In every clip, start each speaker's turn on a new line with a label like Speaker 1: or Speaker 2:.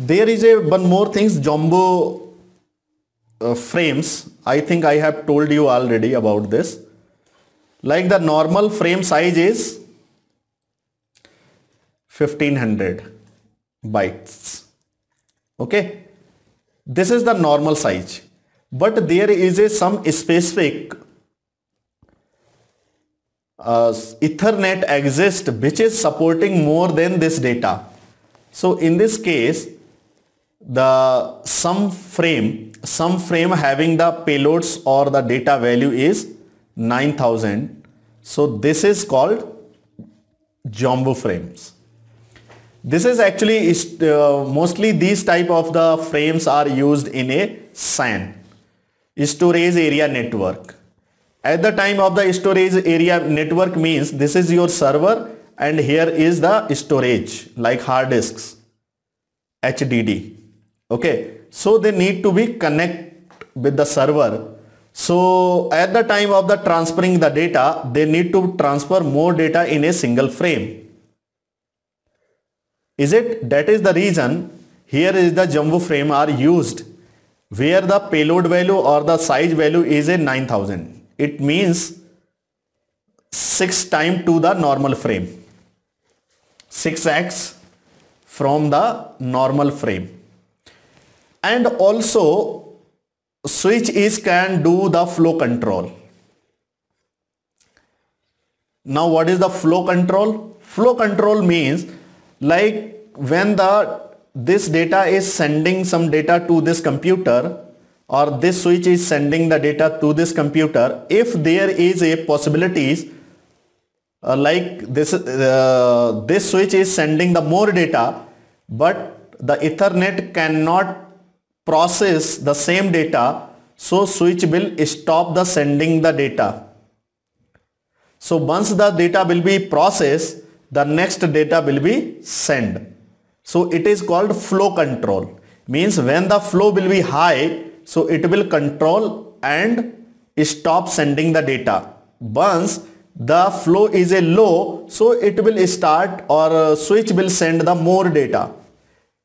Speaker 1: there is a one more things, jumbo frames. I think I have told you already about this. Like the normal frame size is 1500 bytes. Okay, this is the normal size, but there is a some specific Ethernet exists which is supporting more than this data. So in this case, the some frame having the payloads or the data value is 9000. So this is called jumbo frames. This is actually mostly these type of the frames are used in a SAN, storage area network. At the time of the storage area network means this is your server and here is the storage like hard disks, HDD. Okay, so they need to be connect with the server. So at the time of the transferring the data, they need to transfer more data in a single frame. Is it? That is the reason here is the jumbo frame are used where the payload value or the size value is a 9000. It means 6 times to the normal frame, 6x from the normal frame. And also switch is can do the flow control. Now what is the flow control? Flow control means like when this data is sending some data to this computer, or this switch is sending the data to this computer, if there is a possibilities like this switch is sending the more data, but the Ethernet cannot process the same data, so switch will stop the sending the data. So once the data will be processed, the next data will be sent. So it is called flow control. Means when the flow will be high, so it will control and stop sending the data. Once the flow is a low, so it will start or switch will send the more data.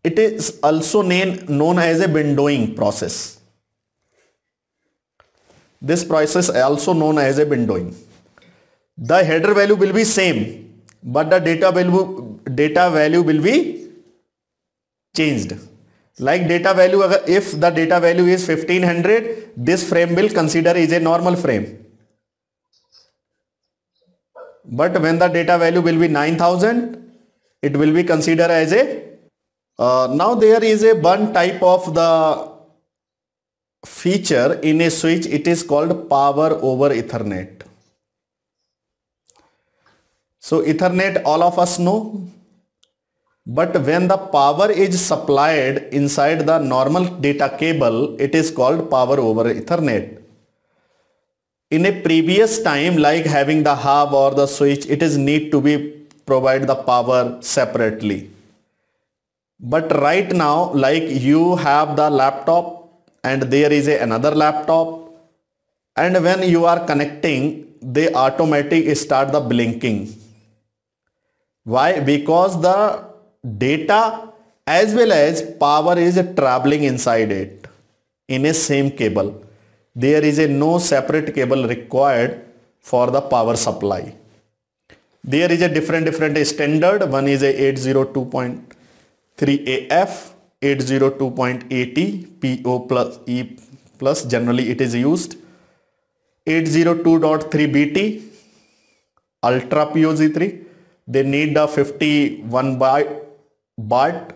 Speaker 1: It is also known as a windowing process. This process is also known as a windowing. The header value will be same, but the data value will be changed. Like data value, if the data value is 1500, this frame will consider is a normal frame. But when the data value will be 9000, it will be considered as a now there is a one type of the feature in a switch. It is called power over Ethernet. So Ethernet all of us know. But when the power is supplied inside the normal data cable, it is called power over Ethernet. In a previous time, like having the hub or the switch, it is need to be provide the power separately. But right now, like you have the laptop and there is another laptop, and when you are connecting, they automatically start the blinking. Why? Because the data as well as power is traveling inside it in a same cable. There is no separate cable required for the power supply. There is a different standard. One is a 802.3 AF, 802.80 PO plus E plus, generally it is used, 802.3 BT, Ultra POZ3. They need the 51 baud